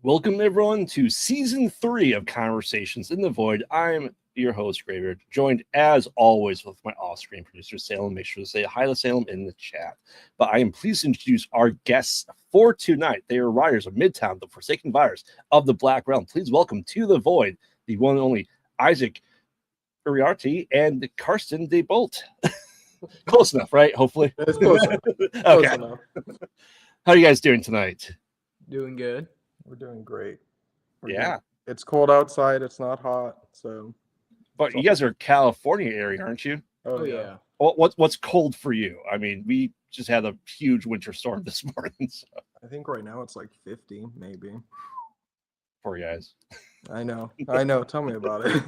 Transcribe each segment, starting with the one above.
Welcome, everyone, to Season 3 of Conversations in the Void. I'm your host, Graybeard, joined, as always, with my off-screen producer, Salem. Make sure to say hi to Salem in the chat. But I am pleased to introduce our guests for tonight. They are riders of Midtown, the Forsaken Virus of the Black Realm. Please welcome to the Void the one and only Isaak Uriarte and Karsten de Bolt. Close enough, right? Hopefully. It's close enough. Okay. Close enough. How are you guys doing tonight? Doing good. We're doing great. Yeah. It's cold outside. It's not hot. So. But you guys are California area, aren't you? Oh yeah. What's cold for you? I mean, we just had a huge winter storm this morning. So. I think right now it's like 50, maybe. Poor guys. I know. Tell me about it.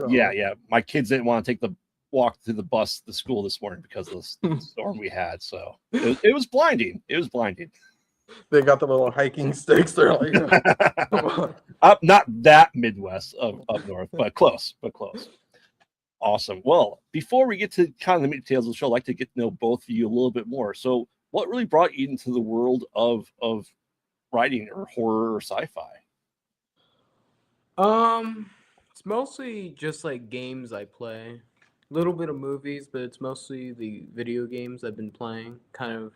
Yeah. My kids didn't want to take the walk to the bus to school this morning because of the storm we had. So it was blinding. They got the little hiking sticks. They're like, come on. Not that Midwest up north, but close. Awesome. Well, before we get to kind of the meat details of the show, I'd like to get to know both of you a little bit more. So what really brought you into the world of writing or horror or sci-fi? It's mostly just like games I play. A little bit of movies, but it's mostly the video games I've been playing. Kind of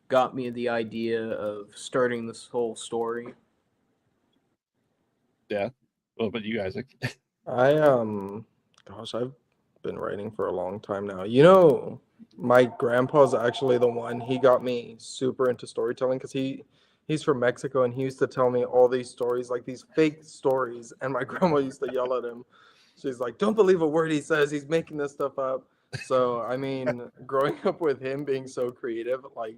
got me the idea of starting this whole story. Yeah. What about you, Isaac? I've been writing for a long time now. You know, my grandpa's actually the one. He got me super into storytelling because he's from Mexico, and he used to tell me all these stories, like these fake stories, and my grandma used to yell at him. She's like, don't believe a word he says. He's making this stuff up. So, I mean, growing up with him being so creative, like,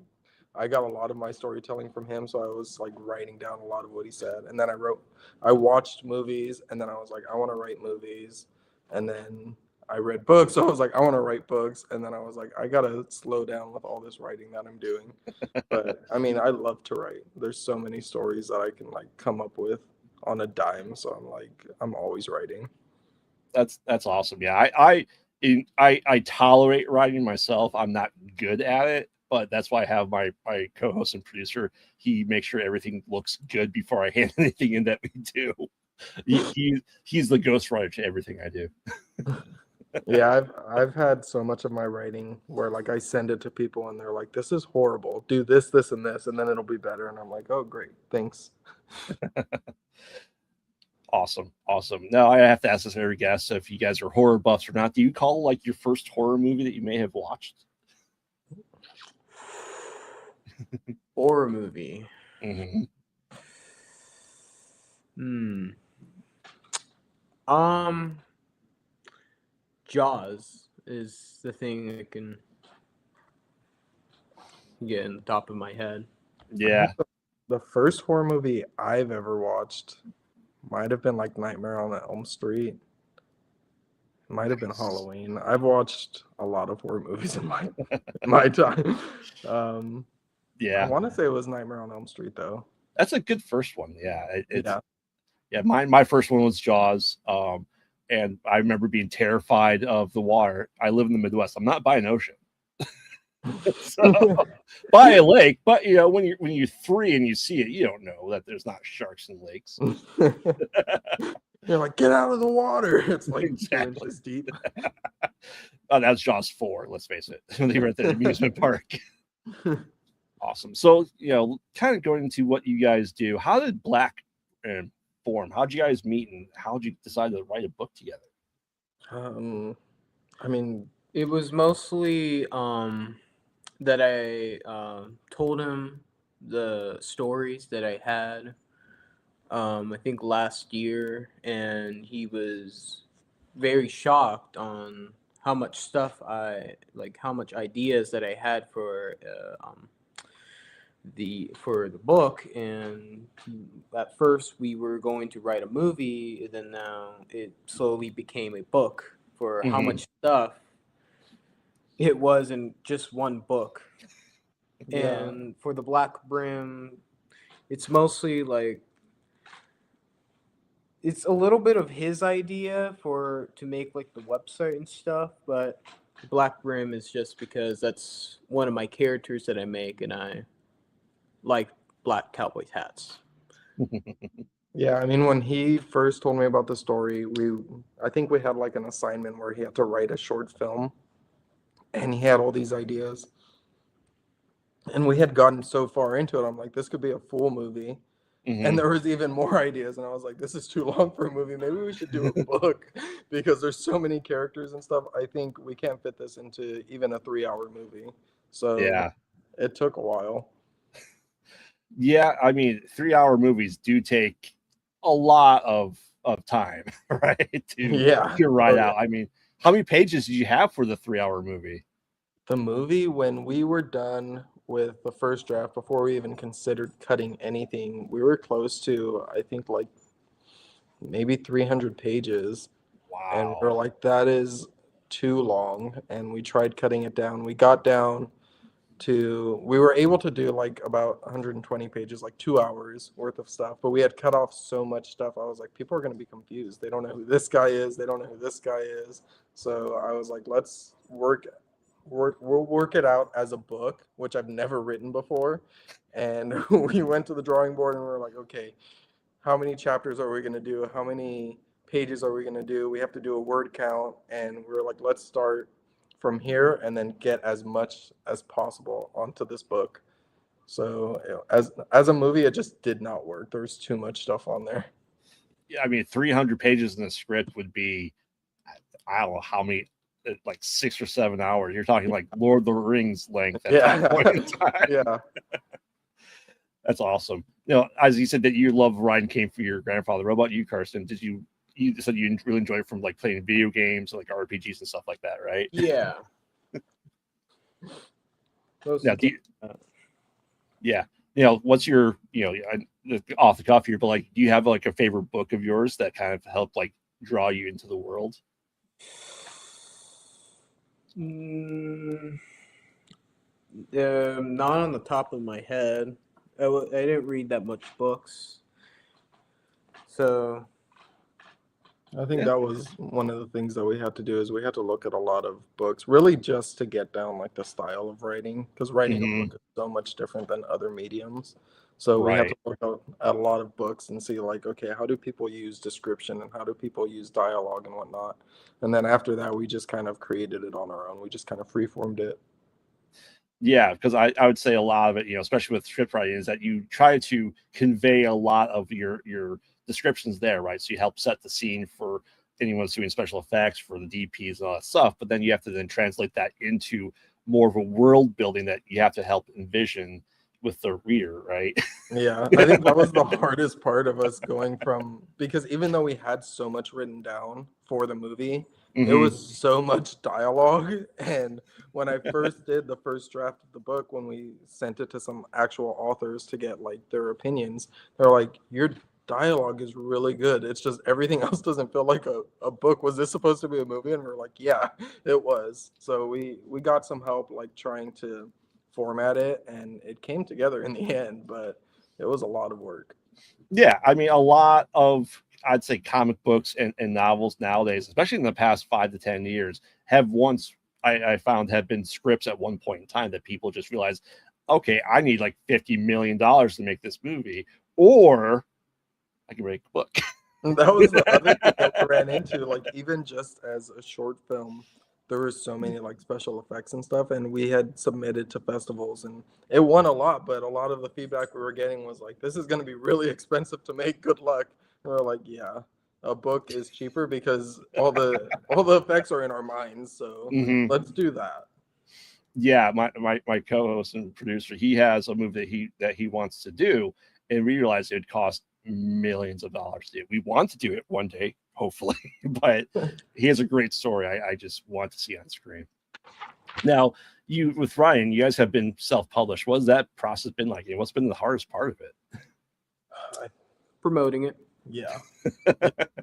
I got a lot of my storytelling from him. So I was like writing down a lot of what he said. And then I watched movies, and then I was like, I want to write movies. And then I read books. So I was like, I want to write books. And then I was like, I got to slow down with all this writing that I'm doing. But I mean, I love to write. There's so many stories that I can like come up with on a dime. So I'm always writing. That's awesome. Yeah, I tolerate writing myself. I'm not good at it, but that's why I have my co-host and producer. He makes sure everything looks good before I hand anything in that we do. He's the ghostwriter to everything I do. Yeah, I've had so much of my writing where like I send it to people and they're like, this is horrible. Do this, this, and this, and then it'll be better. And I'm like, oh great, thanks. Awesome. Now I have to ask this every guest, if you guys are horror buffs or not. Do you call like your first horror movie that you may have watched? Horror movie. Mm-hmm. Jaws is the thing that can get in the top of my head. Yeah. The first horror movie I've ever watched might have been like Nightmare on Elm Street. Might have been Halloween. I've watched a lot of horror movies in my time. Yeah. I want to say it was Nightmare on Elm Street though. That's a good first one. Yeah. Yeah. My first one was Jaws. And I remember being terrified of the water. I live in the Midwest. I'm not by an ocean. So, by a lake, but you know, when you're 3 and you see it, you don't know that there's not sharks in lakes. You're like, get out of the water. It's like Exactly. 2 inches deep. Oh, that's Jaws 4. Let's face it. They were at the amusement park. Awesome. So, you know, kind of going into what you guys do. How did Black form? How'd you guys meet, and how'd you decide to write a book together? I mean, it was mostly that I told him the stories that I had I think last year, and he was very shocked on how much how much ideas that I had for the book. And at first we were going to write a movie, and then now it slowly became a book for how much stuff it was in just one book. yeah. And for the Black Brim, it's mostly like it's a little bit of his idea to make like the website and stuff, but Black Brim is just because that's one of my characters that I make, and I like black cowboy hats. Yeah, I mean, when he first told me about the story, I think we had like an assignment where he had to write a short film, and he had all these ideas. And we had gotten so far into it, I'm like, this could be a full movie. And there was even more ideas, and I was like, this is too long for a movie. Maybe we should do a book because there's so many characters and stuff. I think we can't fit this into even a 3-hour movie. So Yeah. it took a while. Yeah, I mean, 3-hour movies do take a lot of time, right? To write out. I mean, how many pages did you have for the 3-hour movie? The movie, when we were done with the first draft, before we even considered cutting anything, we were close to, I think, like maybe 300 pages. Wow. And we were like, that is too long. And we tried cutting it down. We got down to, we were able to do like about 120 pages, like 2 hours worth of stuff. But we had cut off so much stuff. I was like, people are going to be confused. They don't know who this guy is. They don't know who this guy is. So I was like, let's we'll work it out as a book, which I've never written before. And we went to the drawing board and we were like, okay, how many chapters are we going to do? How many pages are we going to do? We have to do a word count. And we were like, let's start from here and then get as much as possible onto this book. So as a movie, it just did not work. There was too much stuff on there. Yeah, I mean, 300 pages in the script would be, I don't know how many, like 6 or 7 hours. You're talking like Lord of the Rings length at that point in time. Yeah. That's awesome. You know, as you said that you love riding cane for your grandfather. What about you, Karsten? Did you said you really enjoy it from like playing video games, like RPGs and stuff like that, right? Yeah. Now, yeah. You know, what's your, off the cuff here, but like, do you have like a favorite book of yours that kind of helped like draw you into the world? Not on the top of my head. I didn't read that much books, so I think that was one of the things that we had to do is we had to look at a lot of books, really just to get down like the style of writing, because writing a book is so much different than other mediums. So we had to look at a lot of books and see like, okay, how do people use description and how do people use dialogue and whatnot? And then after that, we just kind of created it on our own. We just kind of freeformed it. Yeah, because I would say a lot of it, especially with script writing, is that you try to convey a lot of your descriptions there, right? So you help set the scene for anyone who's doing special effects, for the DPs and all that stuff, but then you have to then translate that into more of a world building that you have to help envision with the reader, right? Yeah, I think that was the hardest part of us going from, because even though we had so much written down for the movie, it was so much dialogue. And when I first did the first draft of the book, when we sent it to some actual authors to get like their opinions, they're like, your dialogue is really good. It's just everything else doesn't feel like a book. Was this supposed to be a movie? And we're like, yeah, it was. So we got some help like trying to format it, and it came together in the end, but it was a lot of work. Yeah, I mean, a lot of, I'd say, comic books and novels nowadays, especially in the past 5 to 10 years, have once, I found, have been scripts at one point in time that people just realized, okay, I need like $50 million to make this movie, or I can write a book. That was the other thing that we ran into, like even just as a short film, there were so many like special effects and stuff, and we had submitted to festivals and it won a lot, but a lot of the feedback we were getting was like, this is going to be really expensive to make, good luck. And we're like, yeah, a book is cheaper because all the effects are in our minds, so let's do that. Yeah, my co-host and producer, he has a movie that he wants to do, and we realized it would cost millions of dollars to do. We want to do it one day, hopefully, but he has a great story. I just want to see on screen. Now, you with Ryan, you guys have been self-published. What's that process been like? What's been the hardest part of it? Promoting it. Yeah.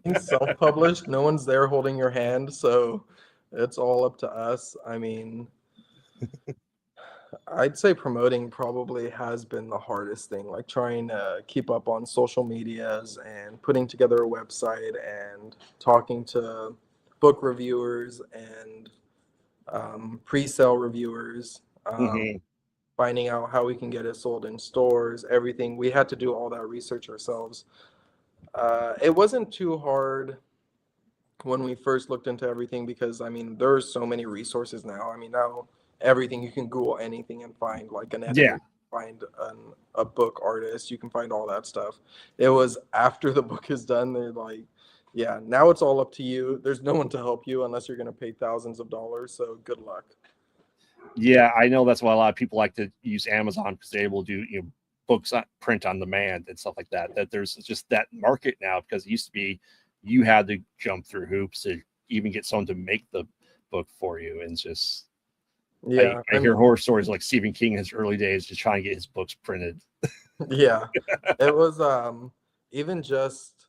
Being self-published, no one's there holding your hand, so it's all up to us. I mean, I'd say promoting probably has been the hardest thing, like trying to keep up on social medias and putting together a website and talking to book reviewers and pre-sale reviewers. finding out how we can get it sold in stores, everything. We had to do all that research ourselves. It wasn't too hard when we first looked into everything because, I mean, there's so many resources now. I mean, now everything, you can Google anything and find like an editor. Yeah. Find a book artist, you can find all that stuff. It was after the book is done, they're like, yeah, now it's all up to you. There's no one to help you unless you're going to pay thousands of dollars. So good luck. Yeah, I know that's why a lot of people like to use Amazon because they're able to do books on print on demand and stuff like that. That there's just that market now because it used to be you had to jump through hoops to even get someone to make the book for you. And it's just Yeah, I hear horror stories like Stephen King in his early days just trying to get his books printed. yeah, it was even just,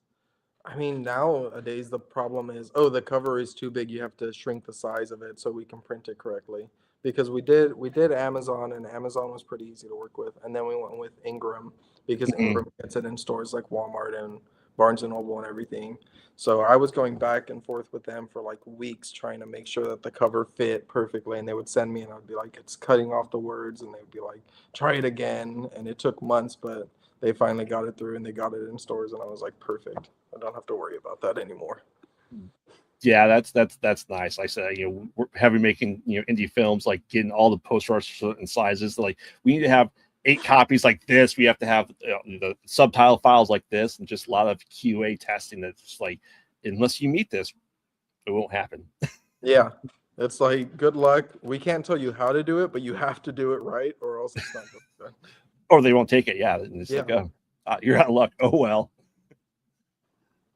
I mean, nowadays the problem is, oh, the cover is too big. You have to shrink the size of it so we can print it correctly. Because we did Amazon, and Amazon was pretty easy to work with. And then we went with Ingram because Ingram gets it in stores like Walmart and Barnes and Noble and everything. So I was going back and forth with them for like weeks trying to make sure that the cover fit perfectly. And they would send me and I'd be like, it's cutting off the words. And they'd be like, try it again. And it took months, but they finally got it through and they got it in stores. And I was like, perfect. I don't have to worry about that anymore. Yeah, that's nice. Like I said, we're having making indie films, like getting all the posters and sizes. Like we need to have 8 copies like this. We have to have the subtitle files like this, and just a lot of QA testing. That's just like, unless you meet this, it won't happen. Yeah, it's like, good luck. We can't tell you how to do it, but you have to do it right, or else it's not good. Or they won't take it. Yeah, and it's like, you're out of luck. Oh well.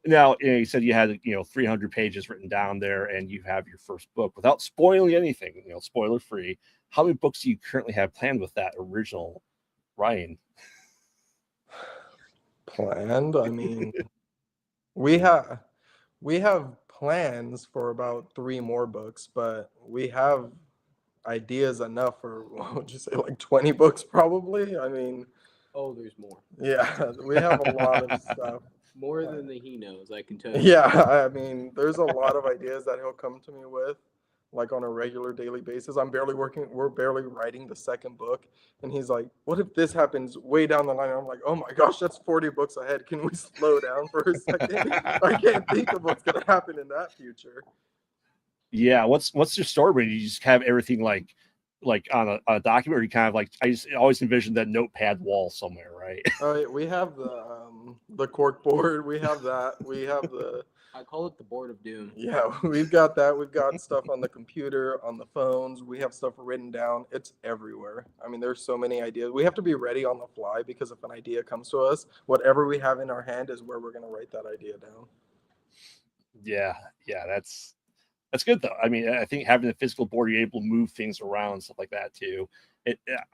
Now, you said you had 300 pages written down there, and you have your first book. Without spoiling anything, spoiler free, how many books do you currently have planned with that original writing? Planned? I mean, we have plans for about 3 more books, but we have ideas enough for, what would you say, like 20 books probably? I mean, Oh, there's more. yeah, we have a lot of stuff. More than he knows, I can tell you. Yeah, I mean, there's a lot of ideas that he'll come to me with, like on a regular daily basis. We're barely writing the second book. And he's like, what if this happens way down the line? And I'm like, oh my gosh, that's 40 books ahead. Can we slow down for a second? I can't think of what's going to happen in that future. Yeah, what's your story? When you just have everything like on a document, or you kind of like, I just always envisioned that notepad wall somewhere, right? We have the cork board. We have that. We have the. I call it the board of doom. Yeah, we've got that. We've got stuff on the computer, on the phones. We have stuff written down. It's everywhere. I mean, there's so many ideas. We have to be ready on the fly because if an idea comes to us, whatever we have in our hand is where we're going to write that idea down. Yeah, that's good though. I mean, I think having a physical board, you're able to move things around and stuff like that too.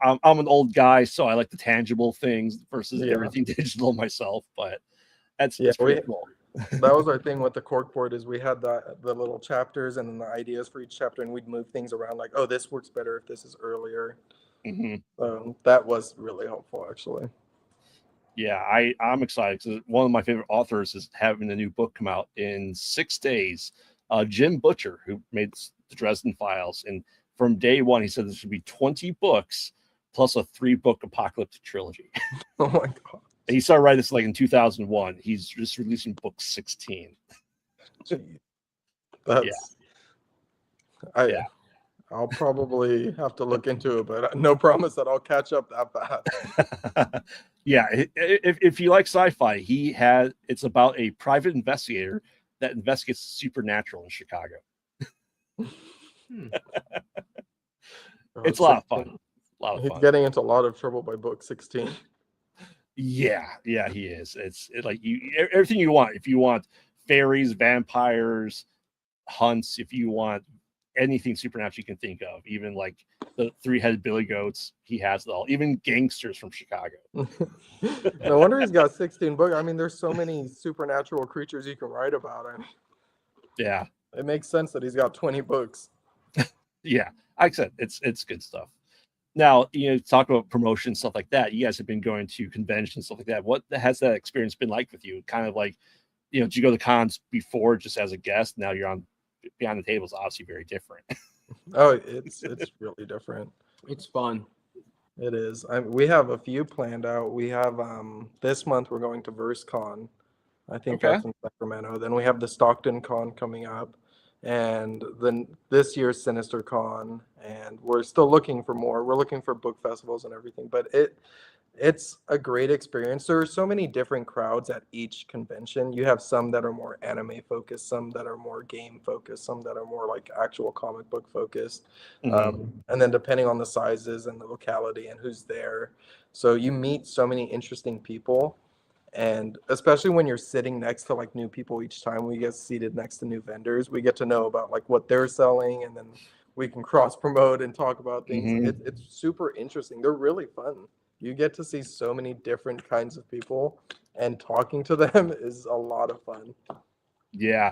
I'm an old guy, so I like the tangible things versus everything digital myself. But it's pretty cool. That was our thing with the corkboard is we had the little chapters and then the ideas for each chapter, and we'd move things around like, oh, this works better if this is earlier. That was really helpful, actually. Yeah, I'm excited because one of my favorite authors is having a new book come out in 6 days. Jim Butcher, who made the Dresden Files, and from day one, he said there should be 20 books plus a 3-book apocalyptic trilogy. Oh my god! And he started writing this like in 2001. He's just releasing book 16. I'll probably have to look into it, but no promise that I'll catch up that fast. Yeah, if you like sci-fi, it's about a private investigator that investigates the supernatural in Chicago. It's a lot of fun. He's getting into a lot of trouble by book 16. Yeah, he is. It's like everything you want. If you want fairies, vampires, hunts, if you want anything supernatural you can think of, even like the 3-headed billy goats, he has it all. Even gangsters from Chicago. No wonder he's got 16 books. I mean, there's so many supernatural creatures you can write about. Yeah, it makes sense that he's got 20 books. Yeah, like I said, it's good stuff. Now, talk about promotion, stuff like that. You guys have been going to conventions, stuff like that. What has that experience been like with you? Kind of like, did you go to cons before just as a guest? Now you're on Beyond the Table is obviously very different. Oh, it's really different. It's fun. It is. We have a few planned out. We have this month we're going to VerseCon. I think Okay. that's in Sacramento. Then we have the Stockton Con coming up, and then this year's Sinister Con. And we're still looking for more. We're looking for book festivals and everything. But it's a great experience. There are so many different crowds at each convention. You have some that are more anime focused, some that are more game focused, some that are more like actual comic book focused. And then depending on the sizes and the locality and who's there. So you meet so many interesting people. And especially when you're sitting next to like new people each time we get seated next to new vendors, we get to know about like what they're selling, and then we can cross promote and talk about things. It's super interesting. They're really fun. You get to see so many different kinds of people, and talking to them is a lot of fun. Yeah,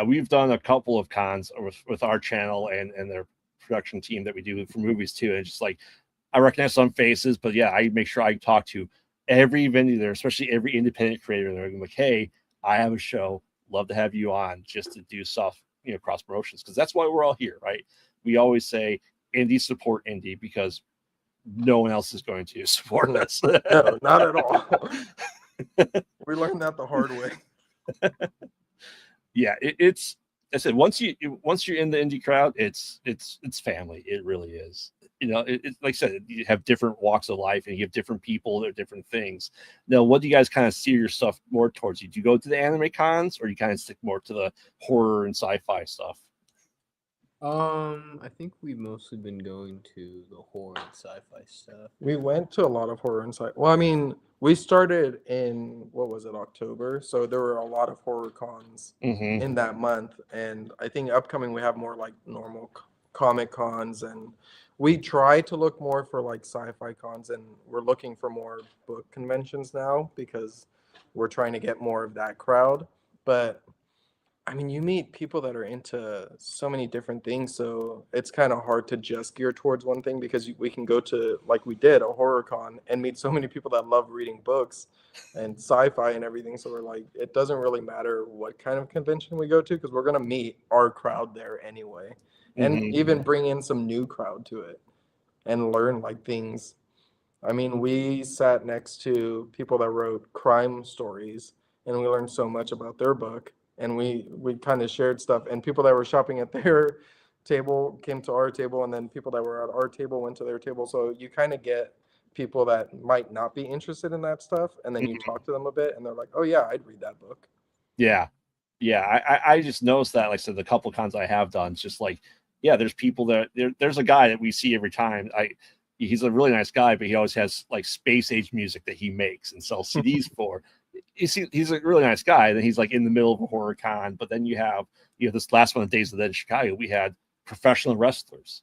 we've done a couple of cons with our channel and their production team that we do for movies too. And it's just like I recognize some faces, but yeah, I make sure I talk to every vendor there, especially every independent creator there. I'm like, hey, I have a show, love to have you on just to do stuff, cross promotions, because that's why we're all here, right? We always say indie support indie because no one else is going to support us. No, not at all. We learned that the hard way. Yeah, it's. I said once you're in the indie crowd, it's family. It really is. It's like I said, you have different walks of life and you have different people. There are different things. Now, what do you guys kind of steer your stuff more towards? Do you go to the anime cons, or you kind of stick more to the horror and sci-fi stuff? I think we've mostly been going to the horror and sci-fi stuff. We went to a lot of horror and sci. Well, I mean, we started in what was it, October? So there were a lot of horror cons in that month, and I think upcoming we have more like normal comic cons, and we try to look more for like sci-fi cons, and we're looking for more book conventions now because we're trying to get more of that crowd. But I mean, you meet people that are into so many different things, so it's kind of hard to just gear towards one thing because we can go to, like we did, a horror con and meet so many people that love reading books and sci-fi and everything. So we're like, it doesn't really matter what kind of convention we go to because we're going to meet our crowd there anyway, and even bring in some new crowd to it and learn like things. I mean, we sat next to people that wrote crime stories, and we learned so much about their book. And we kind of shared stuff, and people that were shopping at their table came to our table, and then people that were at our table went to their table. So you kind of get people that might not be interested in that stuff, and then you talk to them a bit, and they're like, "Oh yeah, I'd read that book." Yeah. I just noticed that, like I said, the couple of cons I have done, it's just like, yeah, there's people that there's a guy that we see every time. He's a really nice guy, but he always has like space age music that he makes and sells CDs for. He's a really nice guy. Then he's like in the middle of a horror con, but then you have this last one of Days of the Dead in Chicago. We had professional wrestlers.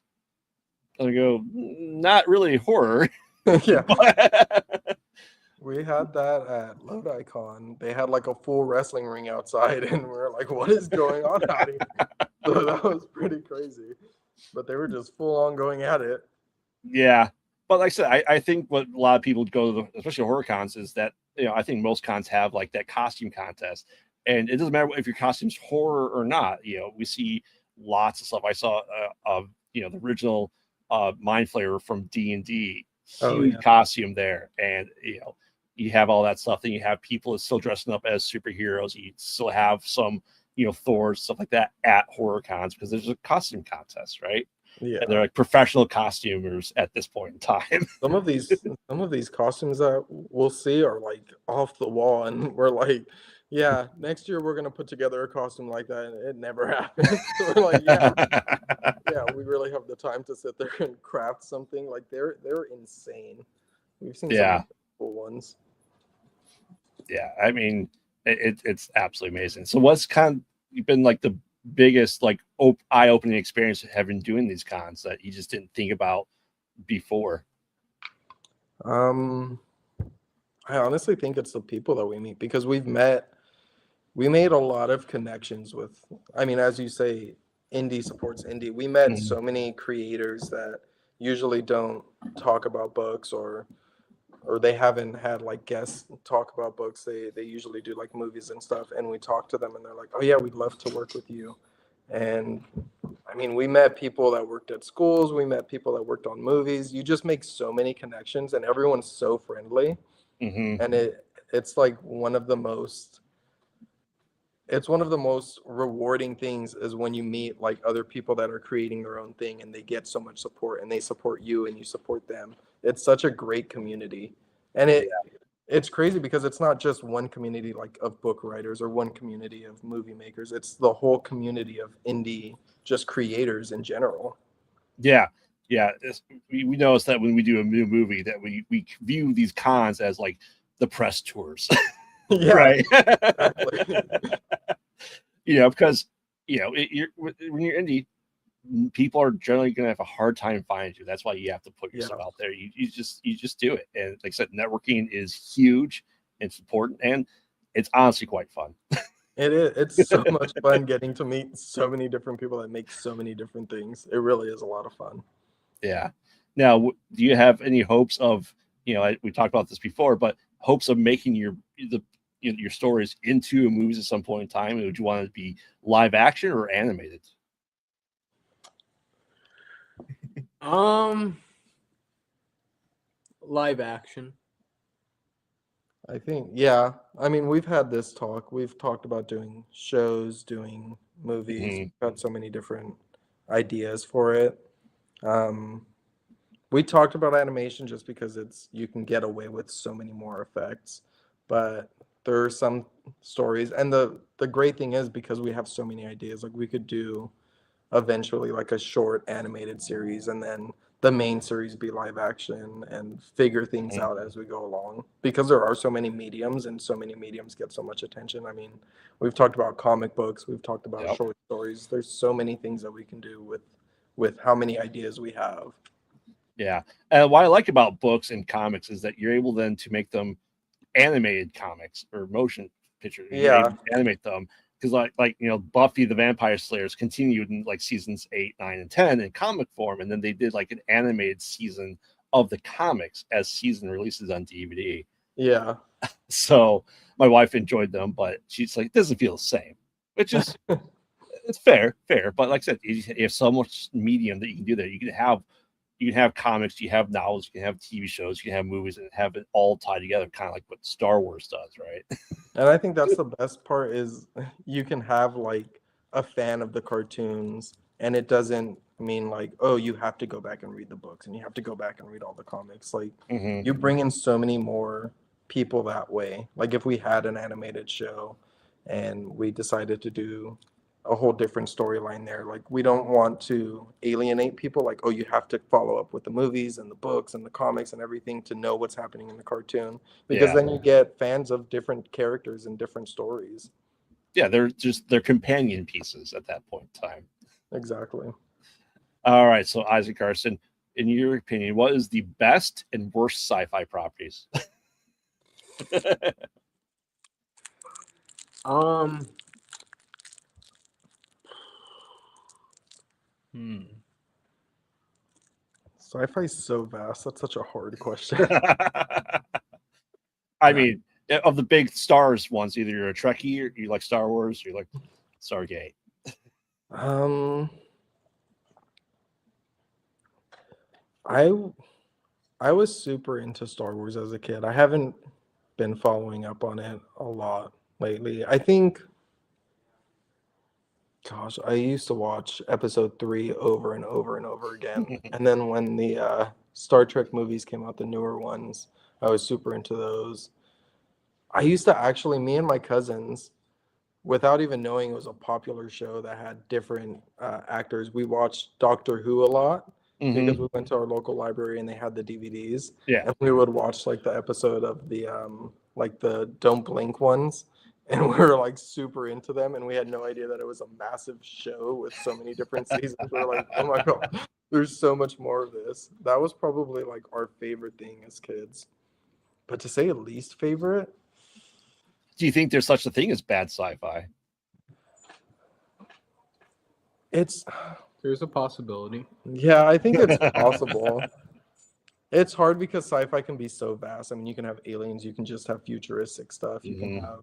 And I go, not really horror. Yeah. We had that at Lodi Con. They had like a full wrestling ring outside, and we were like, what is going on out here? So that was pretty crazy. But they were just full on going at it. Yeah. But like I said, I think what a lot of people go to, especially horror cons, is that, I think most cons have like that costume contest. And it doesn't matter if your costume's horror or not. We see lots of stuff. I saw, the original Mind Flayer from D&D, huge costume there. And, you have all that stuff. Then you have people that's still dressing up as superheroes. You still have some, Thor, stuff like that at horror cons because there's a costume contest, right? Yeah. And they're like professional costumers at this point in time. Some of these costumes that we'll see are like off the wall, and we're like, yeah, next year we're gonna put together a costume like that, and it never happens. So we're like, yeah, we really have the time to sit there and craft something. Like they're insane. We've seen some cool ones. Yeah, I mean, it's absolutely amazing. So what's kind of been like the biggest like eye-opening experience having doing these cons that you just didn't think about before? I honestly think it's the people that we meet because we made a lot of connections with, I mean, as you say, indie supports indie. We met so many creators that usually don't talk about books or they haven't had like guests talk about books. They usually do like movies and stuff, and we talk to them and they're like, oh yeah, we'd love to work with you. And I mean, we met people that worked at schools, we met people that worked on movies. You just make so many connections, and everyone's so friendly. And it's like one of the most rewarding things is when you meet like other people that are creating their own thing and they get so much support and they support you and you support them. It's such a great community. And it's crazy because it's not just one community like of book writers or one community of movie makers. It's the whole community of indie just creators in general. Yeah. We notice that when we do a new movie that we view these cons as like the press tours. Yeah, right. exactly. Because when you're indie, people are generally going to have a hard time finding you. That's why you have to put yourself out there. You just do it. And like I said, networking is huge. It's important, and it's honestly quite fun. It is. It's so much fun getting to meet so many different people that make so many different things. It really is a lot of fun. Yeah. Now, do you have any hopes of, we talked about this before, but hopes of making your stories into movies at some point in time? Would you want it to be live action or animated? Live action. I think, yeah. I mean, we've had this talk. We've talked about doing shows, doing movies. We've got so many different ideas for it. We talked about animation just because you can get away with so many more effects. But there are some stories, and the great thing is because we have so many ideas, like we could do eventually like a short animated series and then the main series be live action and figure things out as we go along, because there are so many mediums and so many mediums get so much attention. I mean, we've talked about comic books, we've talked about short stories. There's so many things that we can do with how many ideas we have. Yeah. And what I like about books and comics is that you're able then to make them animated comics or motion pictures. Animate them. Because like Buffy the Vampire Slayers continued in like seasons 8, 9, and 10 in comic form, and then they did like an animated season of the comics as season releases on DVD. Yeah. So my wife enjoyed them, but she's like, it doesn't feel the same, which is it's fair. But like I said, you have so much medium that you can do there. You can have comics, you have novels, you can have TV shows, you can have movies, and have it all tied together, kind of like what Star Wars does, right? And I think that's the best part is you can have like a fan of the cartoons, and it doesn't mean like, oh, you have to go back and read the books and you have to go back and read all the comics. Like you bring in so many more people that way. Like if we had an animated show and we decided to do a whole different storyline there, like we don't want to alienate people like, oh, you have to follow up with the movies and the books and the comics and everything to know what's happening in the cartoon, because then you get fans of different characters and different stories. They're companion pieces at that point in time. Exactly. All right, so Isaak Karsten, in your opinion, what is the best and worst sci-fi properties? Sci-fi is so vast. That's such a hard question. I mean, of the big stars ones, either you're a Trekkie or you like Star Wars, or you like Stargate. I was super into Star Wars as a kid. I haven't been following up on it a lot lately. I think, gosh, I used to watch episode 3 over and over and over again. And then when the Star Trek movies came out, the newer ones, I was super into those. I used to actually, me and my cousins, without even knowing it was a popular show that had different actors, we watched Doctor Who a lot. Because we went to our local library and they had the DVDs. Yeah. And we would watch like the episode of the like the Don't Blink ones. And we were like super into them, and we had no idea that it was a massive show with so many different seasons. We were like, oh my God, there's so much more of this. That was probably like our favorite thing as kids. But to say least favorite, do you think there's such a thing as bad sci-fi? There's a possibility. Yeah, I think it's possible. It's hard because sci-fi can be so vast. I mean, you can have aliens, you can just have futuristic stuff, you can have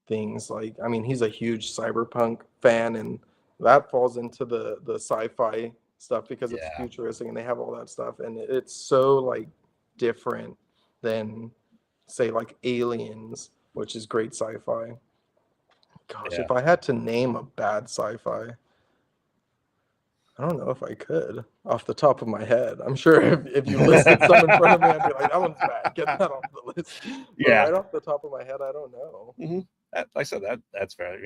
things like, I mean, he's a huge cyberpunk fan, and that falls into the sci-fi stuff because it's Yeah. futuristic and they have all that stuff, and it's so like different than say like Aliens, which is great sci-fi. Gosh, Yeah. if I had to name a bad sci-fi, I don't know if I could off the top of my head. I'm sure if you listed some in front of me, I'd be like, that one's bad. Get that off the list. But Yeah. right off the top of my head, I don't know. Like I said, that's fair.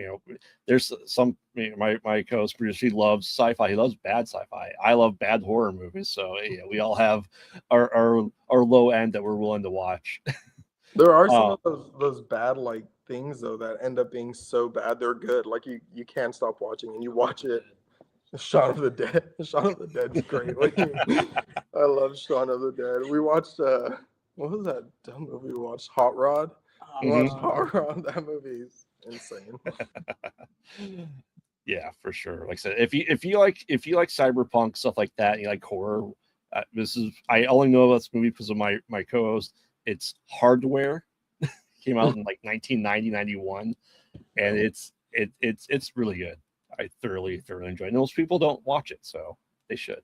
There's some my co-host producer, he loves sci-fi. He loves bad sci-fi. I love bad horror movies. So we all have our low end that we're willing to watch. There are some of those bad like things though that end up being so bad they're good. Like you can't stop watching and you watch it. Shaun of the Dead. Shaun of the Dead's great. I love Shaun of the Dead. We watched what was that dumb movie we watched? Hot Rod. We watched Hot Rod. That movie's insane. Yeah, for sure. Like I said, if you like cyberpunk stuff like that, and you like horror, I only know about this movie because of my co-host. It's Hardware. Came out in like 1990, 91, and it's really good. I thoroughly enjoy it. Most people don't watch it, so they should.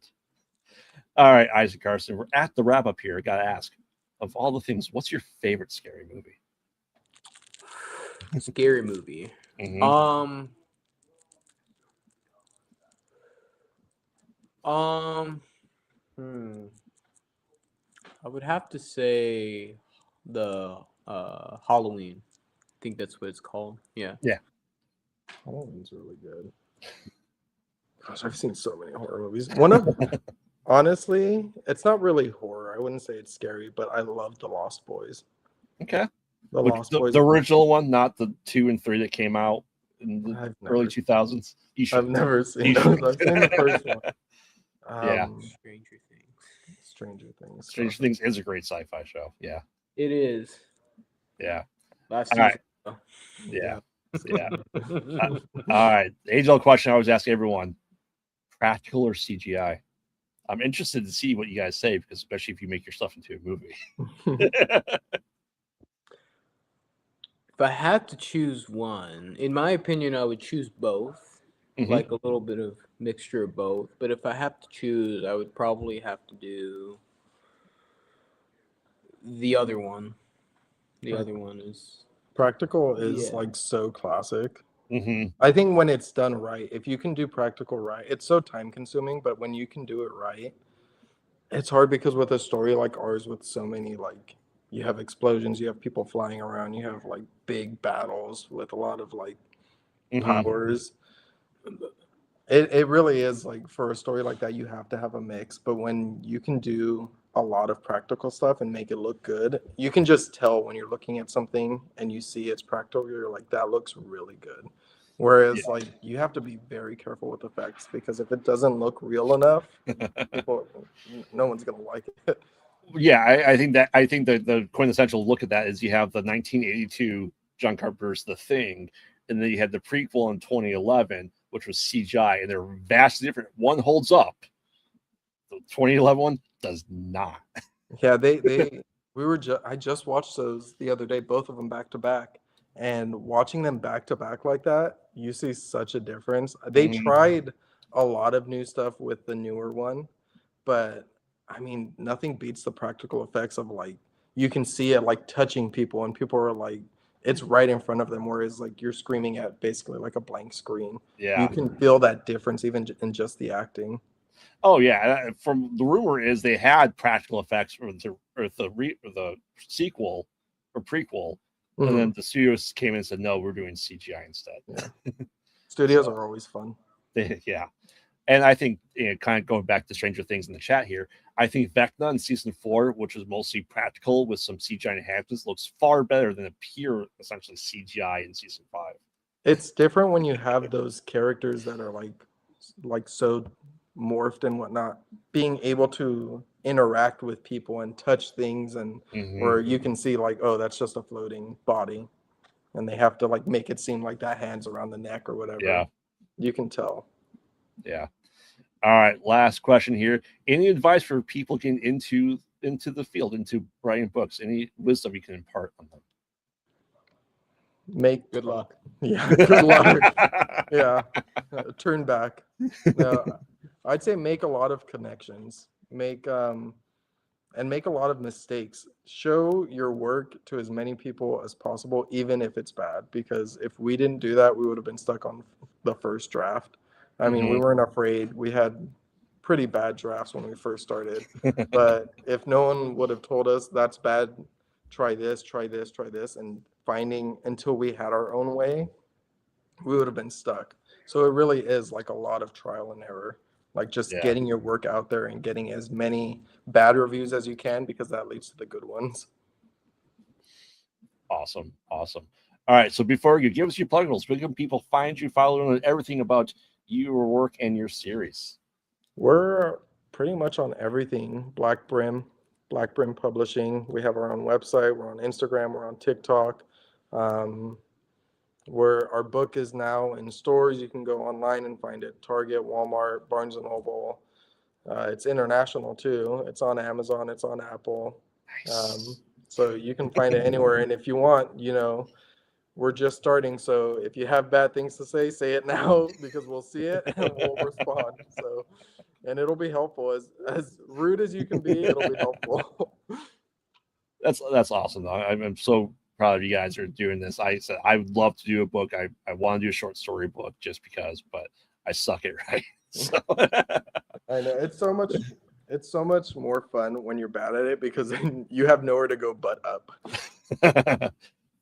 All right, Isaak Karsten, we're at the wrap up here. I gotta ask, of all the things, what's your favorite scary movie? Scary movie. I would have to say the Halloween. I think that's what it's called. Yeah. Halloween's really good. Gosh, I've seen so many horror movies. Honestly, it's not really horror. I wouldn't say it's scary, but I love The Lost Boys. Okay. The Lost Boys. The original one, not the 2 and 3 that came out in the early 2000s. I've never seen those. I've seen the first one. Yeah. Stranger Things. Stranger Things is a great sci-fi show. Yeah. It is. Yeah. Last season. Right. Yeah. Yeah. All right. The age-old question I always ask everyone: practical or CGI? I'm interested to see what you guys say, because especially if you make your stuff into a movie. If I had to choose one, in my opinion, I would choose both. Like a little bit of mixture of both. But if I have to choose, I would probably have to do the other one. The other one is practical is like so classic. Mm-hmm. I think when it's done right, if you can do practical right, it's so time consuming, but when you can do it right, it's hard because with a story like ours, with so many, like, you have explosions, you have people flying around, you have like big battles with a lot of like powers. It really is like, for a story like that, you have to have a mix. But when you can do a lot of practical stuff and make it look good, you can just tell when you're looking at something and you see it's practical, you're like, that looks really good. Whereas like, you have to be very careful with effects, because if it doesn't look real enough, no one's gonna like it. Yeah, I think that the quintessential look at that is you have the 1982 John Carpenter's The Thing, and then you had the prequel in 2011, which was CGI, and they're vastly different. One holds up. The 2011 one does not. Yeah, I just watched those the other day, both of them back to back, and watching them back to back like that, you see such a difference. They tried a lot of new stuff with the newer one, but I mean, nothing beats the practical effects of, like, you can see it like touching people, and people are like, it's right in front of them, whereas like you're screaming at basically like a blank screen. Yeah, you can feel that difference even in just the acting. Oh yeah, from the rumor is they had practical effects for the sequel or prequel, and then the studios came in and said, no, we're doing CGI instead. Yeah. Studios are always fun. Yeah. And I think, kind of going back to Stranger Things in the chat here, I think Vecna in season 4, which was mostly practical with some CGI enhancements, looks far better than a pure, essentially, CGI in season 5. It's different when you have those characters that are like so morphed and whatnot, being able to interact with people and touch things, and where you can see like, oh, that's just a floating body, and they have to like make it seem like that hand's around the neck or whatever. Yeah, you can tell. Yeah. All right, last question here. Any advice for people getting into the field, into writing books? Any wisdom you can impart on them? Make Good luck. Yeah, good luck. Yeah, turn back. No, I'd say make a lot of connections. Make and make a lot of mistakes. Show your work to as many people as possible, even if it's bad. Because if we didn't do that, we would have been stuck on the first draft. I mean, we weren't afraid. We had pretty bad drafts when we first started. But if no one would have told us that's bad, try this, try this, try this, and finding until we had our own way, we would have been stuck. So it really is like a lot of trial and error, like just Yeah. getting your work out there and getting as many bad reviews as you can, because that leads to the good ones. Awesome. All right. So before you give us your pluggables, where can people find you, follow and everything about your work and your series? We're pretty much on everything. Black Brim Publishing. We have our own website. We're on Instagram. We're on TikTok. Where our book is now in stores. You can go online and find it. Target, Walmart, Barnes and Noble. It's international too. It's on Amazon. It's on Apple. Nice. So you can find it anywhere. And if you want, we're just starting. So if you have bad things to say it now, because we'll see it and we'll respond. So, and it'll be helpful. As rude as you can be, it'll be helpful. That's awesome though. I'm so proud of you guys for doing this. I said I would love to do a book. I want to do a short story book just because, but I suck at writing. So. I know it's so much more fun when you're bad at it, because then you have nowhere to go but up.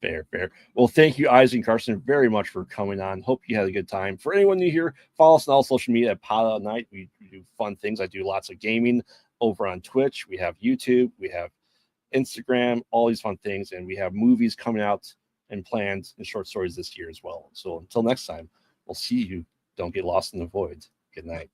Fair. Well, thank you, Isaak and Karsten, very much for coming on. Hope you had a good time. For anyone new here, follow us on all social media at PodOutatNight. We do fun things. I do lots of gaming over on Twitch. We have YouTube. We have Instagram, all these fun things. And we have movies coming out and planned and short stories this year as well. So until next time, we'll see you. Don't get lost in the void. Good night.